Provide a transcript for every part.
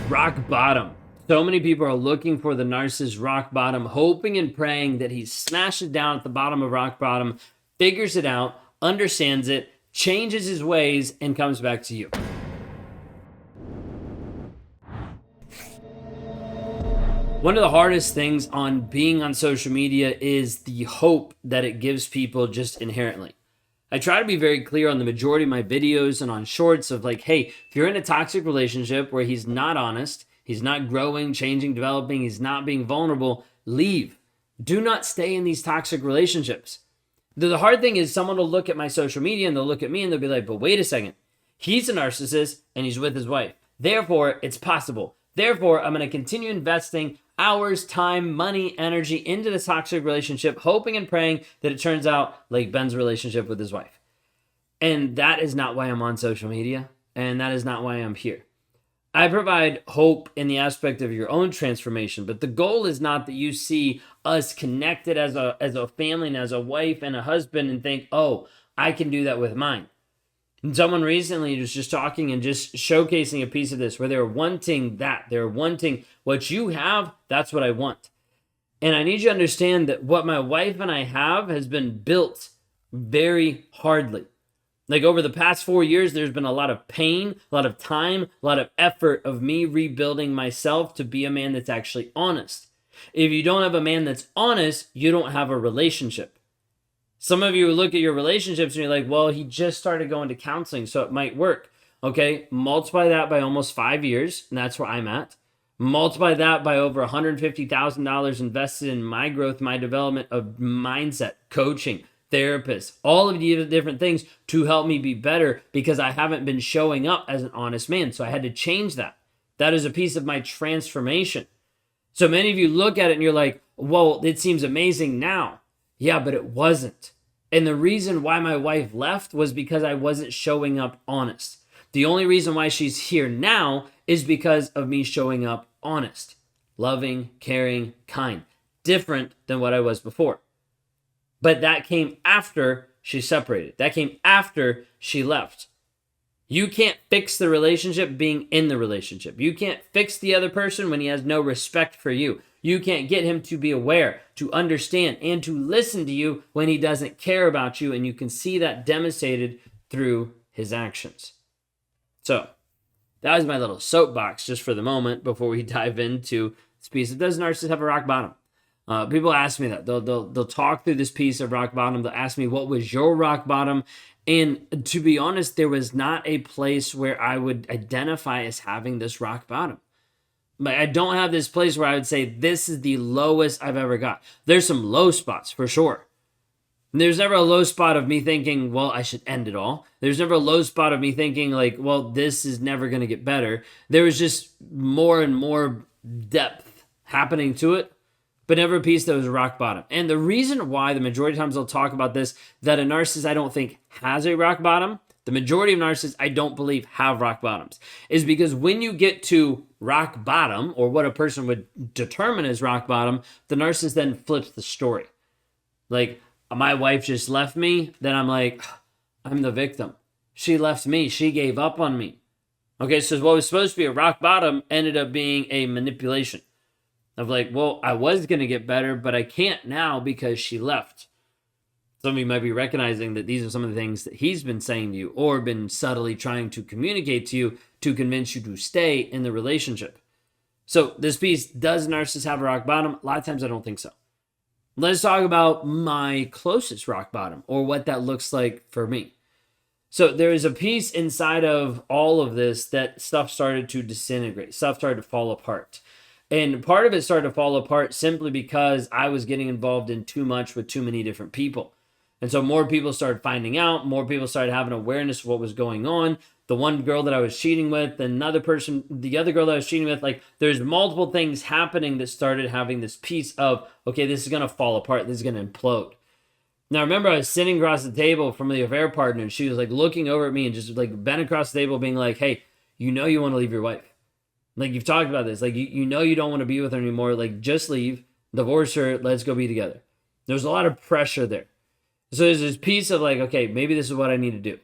Rock bottom. So many people are looking for the narcissist rock bottom, hoping and praying that he smashes down at the bottom of rock bottom, figures it out, understands it, changes his ways, and comes back to you. One of the hardest things on being on social media is the hope that it gives people just inherently. I try to be very clear on the majority of my videos and on shorts of like, hey, if you're in a toxic relationship where he's not honest, he's not growing, changing, developing, he's not being vulnerable, leave. Do not stay in these toxic relationships. The hard thing is someone will look at my social media and they'll look at me and they'll be like, but wait a second. He's a narcissist and he's with his wife. Therefore, it's possible. Therefore, I'm going to continue investing hours, time, money, energy into this toxic relationship, hoping and praying that it turns out like Ben's relationship with his wife. And that is not why I'm on social media. And that is not why I'm here. I provide hope in the aspect of your own transformation, but the goal is not that you see us connected as a family and as a wife and a husband and think, oh, I can do that with mine. And someone recently was just talking and just showcasing a piece of this where they're wanting that. They're wanting what you have, that's what I want. And I need you to understand that what my wife and I have has been built very hardly. Like over the past 4 years, there's been a lot of pain, a lot of time, a lot of effort of me rebuilding myself to be a man that's actually honest. If you don't have a man that's honest, you don't have a relationship. Some of you look at your relationships and you're like, well, he just started going to counseling, so it might work. Okay, multiply that by almost 5 years, and that's where I'm at. Multiply that by over $150,000 invested in my growth, my development of mindset, coaching, therapists, all of the different things to help me be better because I haven't been showing up as an honest man. So I had to change that. That is a piece of my transformation. So many of you look at it and you're like, well, it seems amazing now. Yeah, but it wasn't. And the reason why my wife left was because I wasn't showing up honest. The only reason why she's here now is because of me showing up honest, loving, caring, kind, different than what I was before. But that came after she separated. That came after she left. You can't fix the relationship being in the relationship. You can't fix the other person when he has no respect for you. You can't get him to be aware, to understand, and to listen to you when he doesn't care about you. And you can see that demonstrated through his actions. So that was my little soapbox just for the moment before we dive into this piece. Does narcissists have a rock bottom? People ask me that. They'll talk through this piece of rock bottom. They'll ask me, what was your rock bottom? And to be honest, there was not a place where I would identify as having this rock bottom. But I don't have this place where I would say this is the lowest I've ever got. There's some low spots for sure. There's never a low spot of me thinking, well, I should end it all. There's never a low spot of me thinking like, well, this is never going to get better. There was just more and more depth happening to it, but never a piece that was rock bottom. And the reason why the majority of times I'll talk about this, that a narcissist I don't think has a rock bottom, the majority of narcissists I don't believe have rock bottoms, is because when you get to rock bottom, or what a person would determine as rock bottom, the narcissist then flips the story. Like, my wife just left me, then I'm like, I'm the victim. She left me. She gave up on me. Okay, so what was supposed to be a rock bottom ended up being a manipulation. Of like, well, I was going to get better, but I can't now because she left. Some of you might be recognizing that these are some of the things that he's been saying to you or been subtly trying to communicate to you to convince you to stay in the relationship. So this piece, does narcissists have a rock bottom? A lot of times I don't think so. Let's talk about my closest rock bottom or what that looks like for me. So there is a piece inside of all of this that stuff started to disintegrate. Stuff started to fall apart. And part of it started to fall apart simply because I was getting involved in too much with too many different people. And so more people started finding out, more people started having awareness of what was going on. The one girl that I was cheating with, another person, the other girl that I was cheating with, like there's multiple things happening that started having this piece of, okay, this is going to fall apart. This is going to implode. Now, I remember I was sitting across the table from the affair partner and she was like looking over at me and just like bent across the table being like, hey, you know you want to leave your wife. Like, you've talked about this. Like, you know you don't want to be with her anymore. Like, just leave, divorce her, let's go be together. There's a lot of pressure there. So there's this piece of like, okay, maybe this is what I need to do.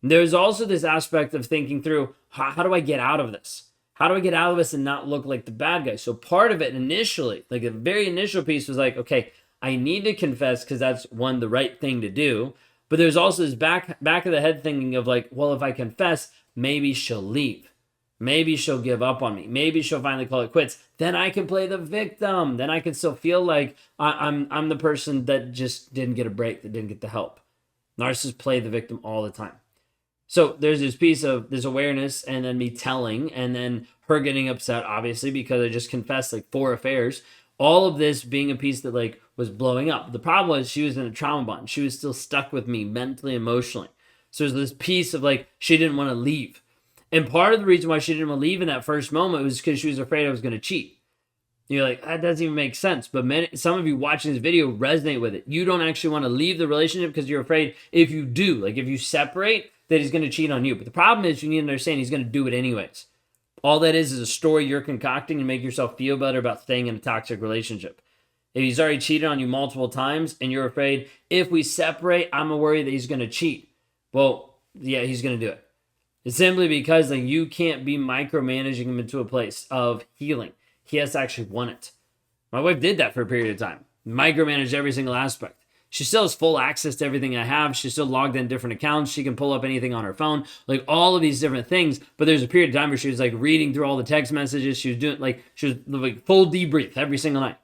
There's also this aspect of thinking through, how do I get out of this? How do I get out of this and not look like the bad guy? So part of it initially, like the very initial piece was like, okay, I need to confess because that's the right thing to do. But there's also this back of the head thinking of like, well, if I confess, maybe she'll leave. Maybe she'll give up on me. Maybe she'll finally call it quits. Then I can play the victim. Then I can still feel like I'm the person that just didn't get a break, that didn't get the help. Narcissists play the victim all the time. So there's this piece of this awareness and then me telling and then her getting upset, obviously, because I just confessed like 4 affairs. All of this being a piece that like was blowing up. The problem was she was in a trauma bond. She was still stuck with me mentally, emotionally. So there's this piece of like, she didn't want to leave. And part of the reason why she didn't want to leave in that first moment was because she was afraid I was going to cheat. You're like, that doesn't even make sense. But some of you watching this video resonate with it. You don't actually want to leave the relationship because you're afraid if you do, like if you separate, that he's going to cheat on you. But the problem is you need to understand he's going to do it anyways. All that is a story you're concocting to make yourself feel better about staying in a toxic relationship. If he's already cheated on you multiple times and you're afraid, if we separate, I'm worried that he's going to cheat. Well, yeah, he's going to do it. It's simply because like you can't be micromanaging him into a place of healing. He has to actually want it. My wife did that for a period of time. Micromanaged every single aspect. She still has full access to everything I have. She's still logged in different accounts. She can pull up anything on her phone, like all of these different things. But there's a period of time where she was like reading through all the text messages. She was like full debrief every single night.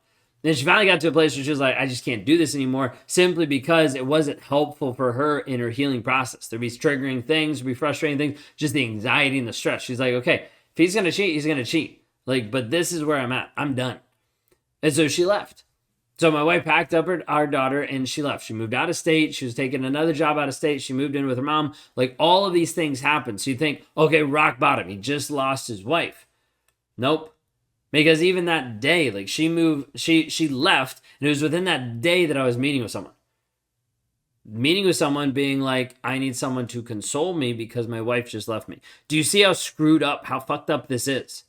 Then she finally got to a place where she was like, I just can't do this anymore, simply because it wasn't helpful for her in her healing process. There'd be triggering things, there'd be frustrating things, just the anxiety and the stress. She's like, okay, if he's going to cheat, he's going to cheat. Like, but this is where I'm at. I'm done. And so she left. So my wife packed up our daughter and she left. She moved out of state. She was taking another job out of state. She moved in with her mom. Like all of these things happen. So you think, okay, rock bottom. He just lost his wife. Nope. Because even that day, like she left, and it was within that day that I was meeting with someone. Meeting with someone being like, I need someone to console me because my wife just left me. Do you see how screwed up, how fucked up this is?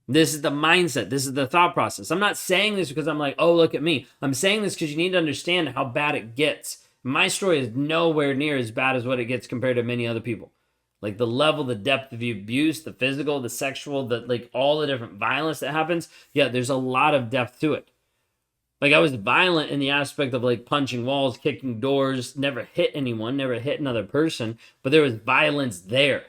This is the mindset. This is the thought process. I'm not saying this because I'm like, oh, look at me. I'm saying this because you need to understand how bad it gets. My story is nowhere near as bad as what it gets compared to many other people. Like the level, the depth of the abuse, the physical, the sexual, like all the different violence that happens. Yeah, there's a lot of depth to it. Like I was violent in the aspect of like punching walls, kicking doors, never hit anyone, never hit another person, but there was violence there.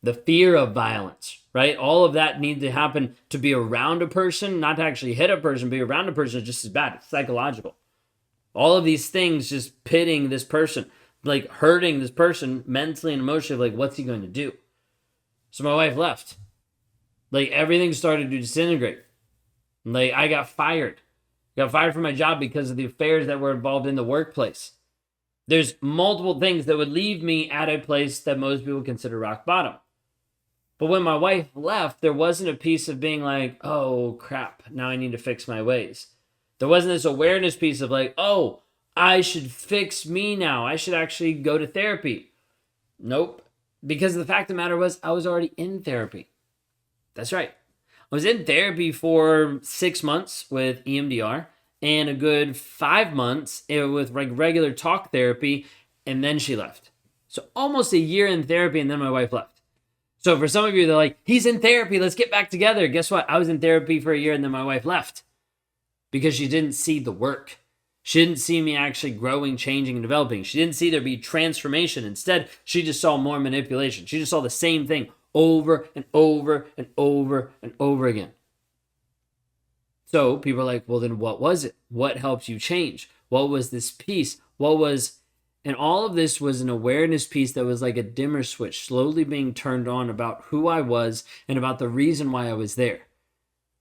The fear of violence, right? All of that needs to happen to be around a person, not to actually hit a person, be around a person is just as bad. It's psychological. All of these things just pitting this person, like hurting this person mentally and emotionally, like what's he going to do? So my wife left. Like everything started to disintegrate. Like I got fired. Got fired from my job because of the affairs that were involved in the workplace. There's multiple things that would leave me at a place that most people consider rock bottom. But when my wife left, there wasn't a piece of being like, oh crap, now I need to fix my ways. There wasn't this awareness piece of like, oh, I should fix me now. I should actually go to therapy. Nope. Because the fact of the matter was I was already in therapy. That's right. I was in therapy for 6 months with EMDR and a good 5 months with like regular talk therapy. And then she left. So almost a year in therapy and then my wife left. So for some of you, they're like, he's in therapy. Let's get back together. Guess what? I was in therapy for a year and then my wife left because she didn't see the work. She didn't see me actually growing, changing, and developing. She didn't see there be transformation. Instead, she just saw more manipulation. She just saw the same thing over and over and over and over again. So people are like, well, then what was it? What helped you change? What was this piece? And all of this was an awareness piece that was like a dimmer switch slowly being turned on about who I was and about the reason why I was there.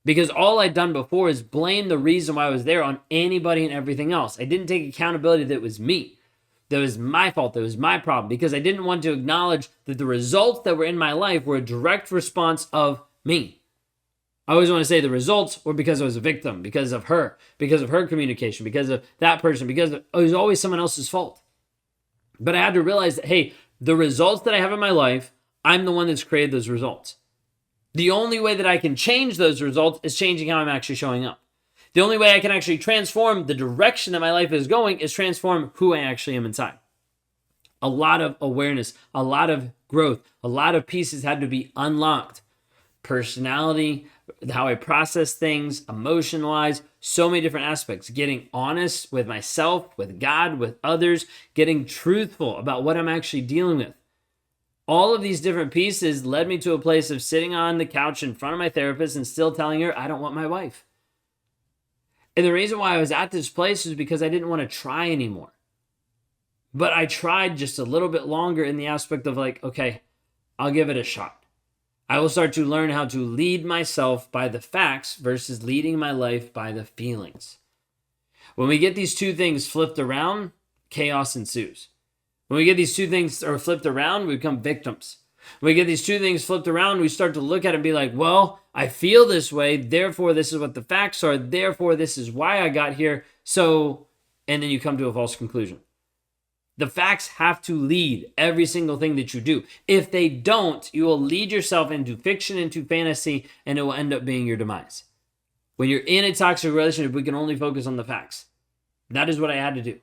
Because all I'd done before is blame the reason why I was there on anybody and everything else. I didn't take accountability that it was me. That was my fault. That was my problem. Because I didn't want to acknowledge that the results that were in my life were a direct response of me. I always want to say the results were because I was a victim, because of her communication, because of that person, because it was always someone else's fault. But I had to realize that, hey, the results that I have in my life, I'm the one that's created those results. The only way that I can change those results is changing how I'm actually showing up. The only way I can actually transform the direction that my life is going is transform who I actually am inside. A lot of awareness, a lot of growth, a lot of pieces had to be unlocked personality, how I process things, emotion wise, so many different aspects. Getting honest with myself, with God, with others, getting truthful about what I'm actually dealing with. All of these different pieces led me to a place of sitting on the couch in front of my therapist and still telling her, I don't want my wife. And the reason why I was at this place is because I didn't want to try anymore. But I tried just a little bit longer in the aspect of like, okay, I'll give it a shot. I will start to learn how to lead myself by the facts versus leading my life by the feelings. When we get these two things flipped around, chaos ensues. When we get these two things are flipped around, we become victims. When we get these two things flipped around, we start to look at it and be like, well, I feel this way, therefore this is what the facts are, therefore this is why I got here. So, and then you come to a false conclusion. The facts have to lead every single thing that you do. If they don't, you will lead yourself into fiction, into fantasy, and it will end up being your demise. When you're in a toxic relationship, we can only focus on the facts. That is what I had to do.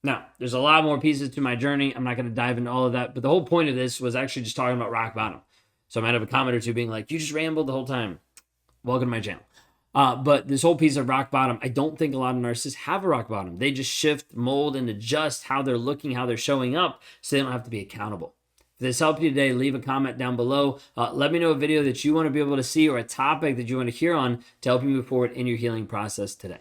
Now, there's a lot more pieces to my journey. I'm not going to dive into all of that, but the whole point of this was actually just talking about rock bottom. So I might have a comment or two being like, you just rambled the whole time. Welcome to my channel. But this whole piece of rock bottom, I don't think a lot of narcissists have a rock bottom. They just shift, mold, and adjust how they're looking, how they're showing up, so they don't have to be accountable. If this helped you today, leave a comment down below. Let me know a video that you want to be able to see or a topic that you want to hear on to help you move forward in your healing process today.